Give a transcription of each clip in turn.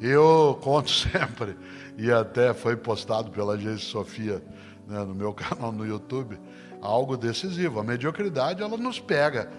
Eu conto sempre, e até foi postado pela agência Sofia, né, no meu canal no YouTube, algo decisivo. A mediocridade, ela nos pega.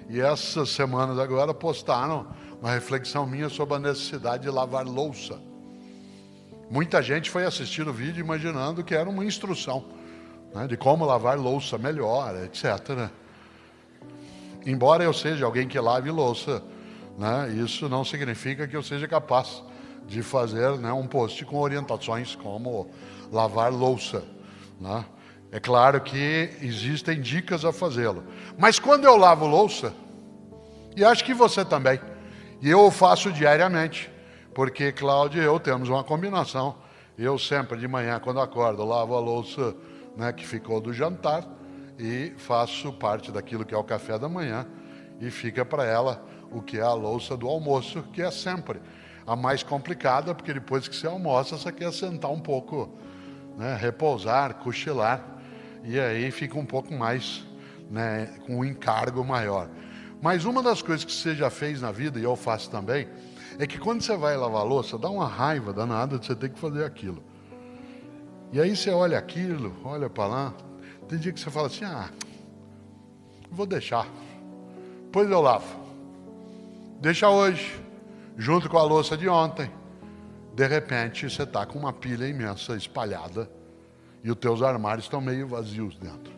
E essas semanas agora postaram uma reflexão minha sobre a necessidade de lavar louça. Muita gente foi assistir o vídeo imaginando que era uma instrução, né, de como lavar louça melhor, etc. Embora eu seja alguém que lave louça, né, isso não significa que eu seja capaz de fazer, né, um post com orientações como lavar louça, né? É claro que existem dicas a fazê-lo. Mas quando eu lavo louça, e acho que você também, e eu o faço diariamente, porque Cláudio e eu temos uma combinação. Eu sempre de manhã, quando acordo, lavo a louça, né, que ficou do jantar e faço parte daquilo que é o café da manhã e fica para ela o que é a louça do almoço, que é sempre a mais complicada, porque depois que você almoça, você quer sentar um pouco, né, repousar, cochilar, e aí fica um pouco mais, né, com um encargo maior. Mas uma das coisas que você já fez na vida, e eu faço também, é que quando você vai lavar a louça, dá uma raiva danada de você ter que fazer aquilo. E aí você olha aquilo, olha para lá, tem dia que você fala assim, vou deixar, depois eu lavo. Deixa hoje, junto com a louça de ontem. De repente, você está com uma pilha imensa espalhada e os teus armários estão meio vazios dentro.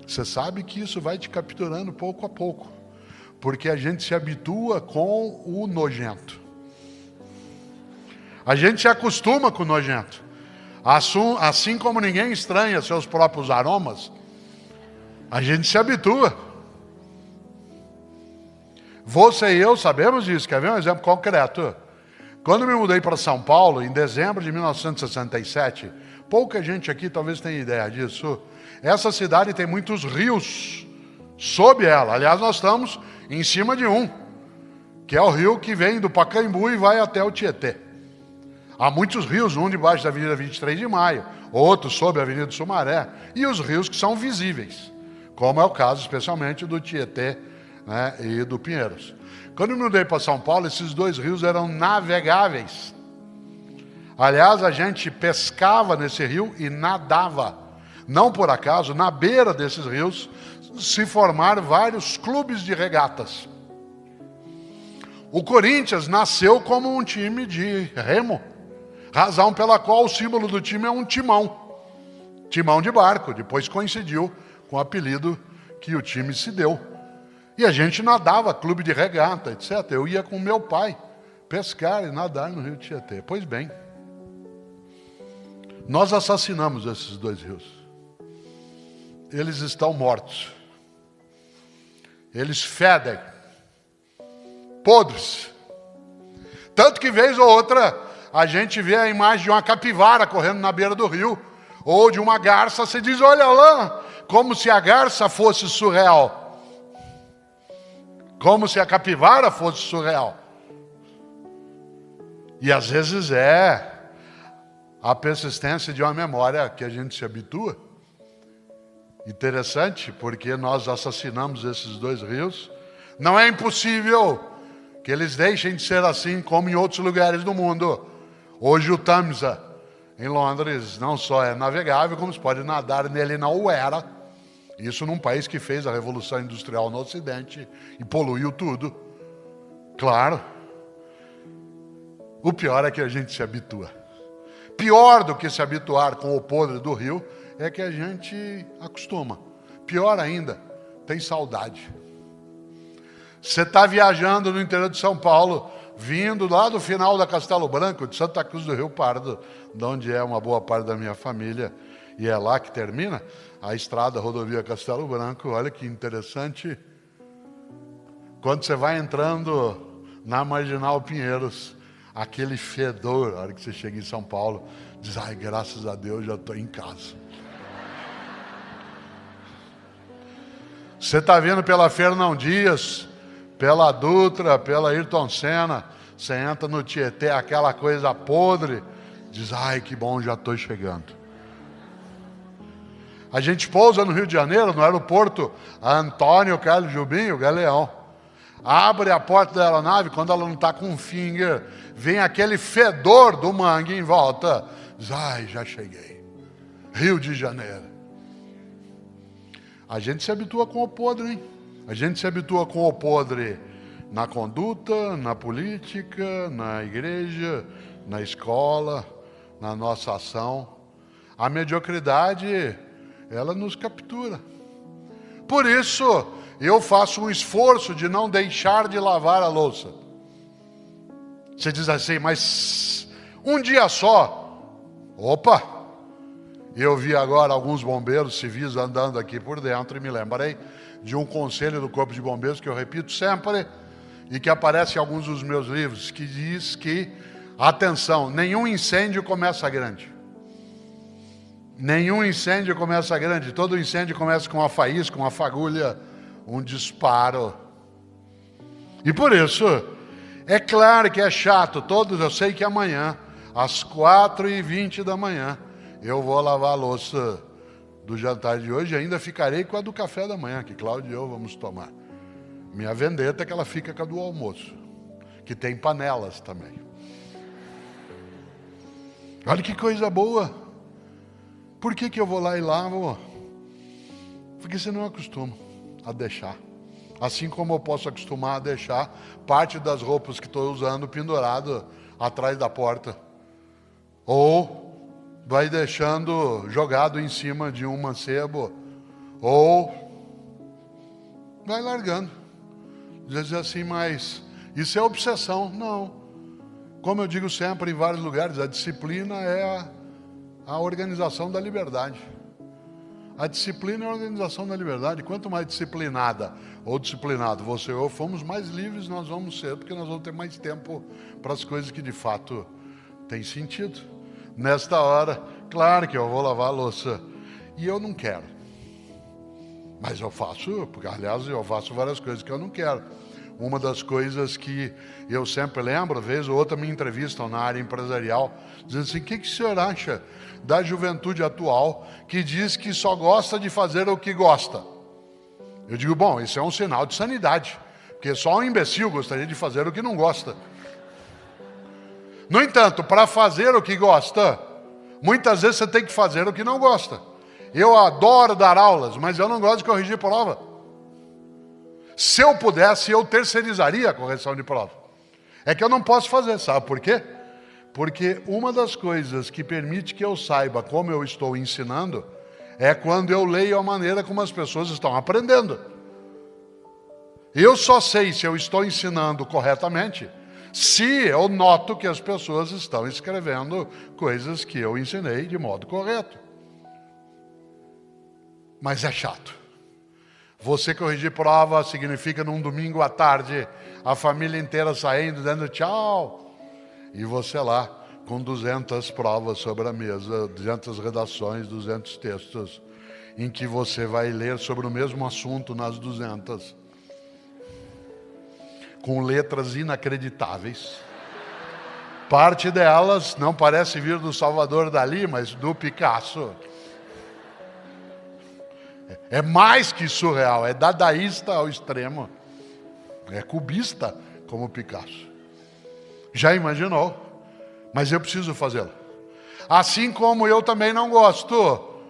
Você sabe que isso vai te capturando pouco a pouco, porque a gente se habitua com o nojento. A gente se acostuma com o nojento. Assim como ninguém estranha seus próprios aromas, a gente se habitua. Você e eu sabemos disso. Quer ver um exemplo concreto? Quando me mudei para São Paulo, em dezembro de 1967, pouca gente aqui talvez tenha ideia disso. Essa cidade tem muitos rios sob ela. Aliás, nós estamos em cima de um, que é o rio que vem do Pacaembu e vai até o Tietê. Há muitos rios, um debaixo da Avenida 23 de Maio, outro sob a Avenida Sumaré, e os rios que são visíveis, como é o caso especialmente do Tietê, né, e do Pinheiros. Quando eu me mudei para São Paulo, esses dois rios eram navegáveis. Aliás, a gente pescava nesse rio e nadava. Não por acaso, na beira desses rios se formaram vários clubes de regatas. O Corinthians nasceu como um time de remo, razão pela qual o símbolo do time é um timão. Timão de barco, depois coincidiu com o apelido que o time se deu. E a gente nadava, clube de regata, etc. Eu ia com meu pai pescar e nadar no rio Tietê. Pois bem, nós assassinamos esses dois rios. Eles estão mortos. Eles fedem. Podres. Tanto que vez ou outra a gente vê a imagem de uma capivara correndo na beira do rio, ou de uma garça, você diz, olha lá, como se a garça fosse surreal. Como se a capivara fosse surreal. E às vezes é a persistência de uma memória que a gente se habitua. Interessante, porque nós assassinamos esses dois rios. Não é impossível que eles deixem de ser assim como em outros lugares do mundo. Hoje o Tamisa, em Londres, não só é navegável, como se pode nadar nele na Uera. Isso num país que fez a Revolução Industrial no Ocidente e poluiu tudo. Claro. O pior é que a gente se habitua. Pior do que se habituar com o podre do rio é que a gente acostuma. Pior ainda, tem saudade. Você está viajando no interior de São Paulo, vindo lá do final da Castelo Branco, de Santa Cruz do Rio Pardo, de onde é uma boa parte da minha família, e é lá que termina a estrada, a rodovia Castelo Branco. Olha que interessante. Quando você vai entrando na Marginal Pinheiros, aquele fedor, a hora que você chega em São Paulo, diz, ai, graças a Deus, já estou em casa. Você está vindo pela Fernão Dias, pela Dutra, pela Ayrton Senna, você entra no Tietê, aquela coisa podre, diz, ai, que bom, já estou chegando. A gente pousa no Rio de Janeiro, no aeroporto Antônio Carlos Jobim, o Galeão. Abre a porta da aeronave, quando ela não está com um finger, vem aquele fedor do mangue em volta. Diz, ai, já cheguei. Rio de Janeiro. A gente se habitua com o podre, hein? A gente se habitua com o podre na conduta, na política, na igreja, na escola, na nossa ação. A mediocridade, ela nos captura. Por isso, eu faço um esforço de não deixar de lavar a louça. Você diz assim, mas um dia só. Opa! Eu vi agora alguns bombeiros civis andando aqui por dentro e me lembrei de um conselho do Corpo de Bombeiros que eu repito sempre e que aparece em alguns dos meus livros, que diz que, atenção, nenhum incêndio começa grande. Nenhum incêndio começa grande. Todo incêndio começa com uma faísca, uma fagulha, um disparo. E por isso, é claro que é chato. Eu sei que amanhã, às 4h20 da manhã, eu vou lavar a louça do jantar de hoje. Ainda ficarei com a do café da manhã, que Cláudio e eu vamos tomar. Minha vendetta é que ela fica com a do almoço, que tem panelas também. Olha que coisa boa. Por que eu vou lá e lavo? Porque você não acostuma a deixar. Assim como eu posso acostumar a deixar parte das roupas que estou usando pendurado atrás da porta. Ou vai deixando jogado em cima de um mancebo. Ou vai largando. Diz assim, mas isso é obsessão. Não. Como eu digo sempre em vários lugares, a disciplina é a organização da liberdade. A disciplina é a organização da liberdade. Quanto mais disciplinada ou disciplinado você ou fomos, mais livres nós vamos ser, porque nós vamos ter mais tempo para as coisas que de fato têm sentido. Nesta hora, claro que eu vou lavar a louça. E eu não quero. Mas eu faço, porque aliás eu faço várias coisas que eu não quero. Uma das coisas que eu sempre lembro, vez ou outra me entrevistam na área empresarial, dizendo assim, o que o senhor acha da juventude atual que diz que só gosta de fazer o que gosta? Eu digo, bom, isso é um sinal de sanidade, porque só um imbecil gostaria de fazer o que não gosta. No entanto, para fazer o que gosta, muitas vezes você tem que fazer o que não gosta. Eu adoro dar aulas, mas eu não gosto de corrigir prova. Se eu pudesse, eu terceirizaria a correção de prova. É que eu não posso fazer, sabe por quê? Porque uma das coisas que permite que eu saiba como eu estou ensinando é quando eu leio a maneira como as pessoas estão aprendendo. Eu só sei se eu estou ensinando corretamente se eu noto que as pessoas estão escrevendo coisas que eu ensinei de modo correto. Mas é chato. Você corrigir prova significa num domingo à tarde a família inteira saindo, dando tchau. E você lá com 200 provas sobre a mesa, 200 redações, 200 textos, em que você vai ler sobre o mesmo assunto nas 200. Com letras inacreditáveis. Parte delas não parece vir do Salvador Dalí, mas do Picasso. É mais que surreal, é dadaísta ao extremo. É cubista como Picasso. Já imaginou? Mas eu preciso fazê-lo. Assim como eu também não gosto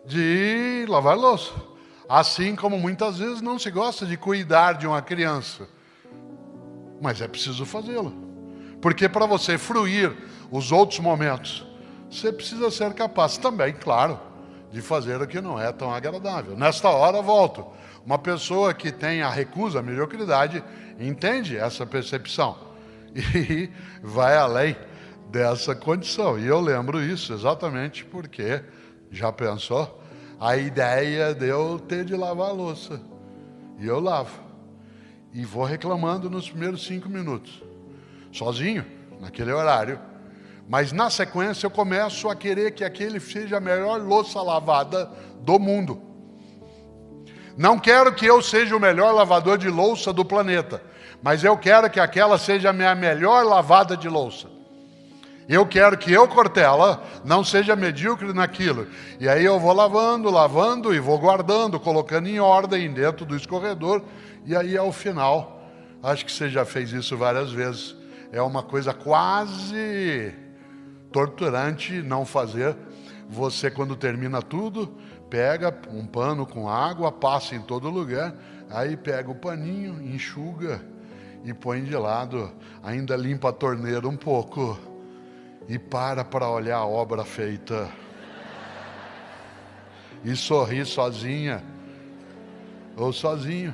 de lavar louça. Assim como muitas vezes não se gosta de cuidar de uma criança. Mas é preciso fazê-lo. Porque para você fruir os outros momentos, você precisa ser capaz também, claro, de fazer o que não é tão agradável. Nesta hora, volto. Uma pessoa que tem a recusa, a mediocridade, entende essa percepção e vai além dessa condição. E eu lembro isso exatamente porque, já pensou, a ideia de eu ter de lavar a louça. E eu lavo. E vou reclamando nos primeiros 5 minutos. Sozinho, naquele horário. Mas na sequência eu começo a querer que aquele seja a melhor louça lavada do mundo. Não quero que eu seja o melhor lavador de louça do planeta, mas eu quero que aquela seja a minha melhor lavada de louça. Eu quero que eu, Cortella, não seja medíocre naquilo. E aí eu vou lavando e vou guardando, colocando em ordem dentro do escorredor. E aí ao final, acho que você já fez isso várias vezes. É uma coisa quase torturante não fazer. Você, quando termina tudo, pega um pano com água, passa em todo lugar, aí pega o paninho, enxuga e põe de lado, ainda limpa a torneira um pouco e para olhar a obra feita. E sorri sozinha ou sozinho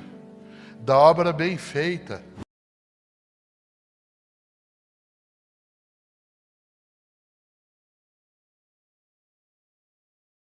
da obra bem feita.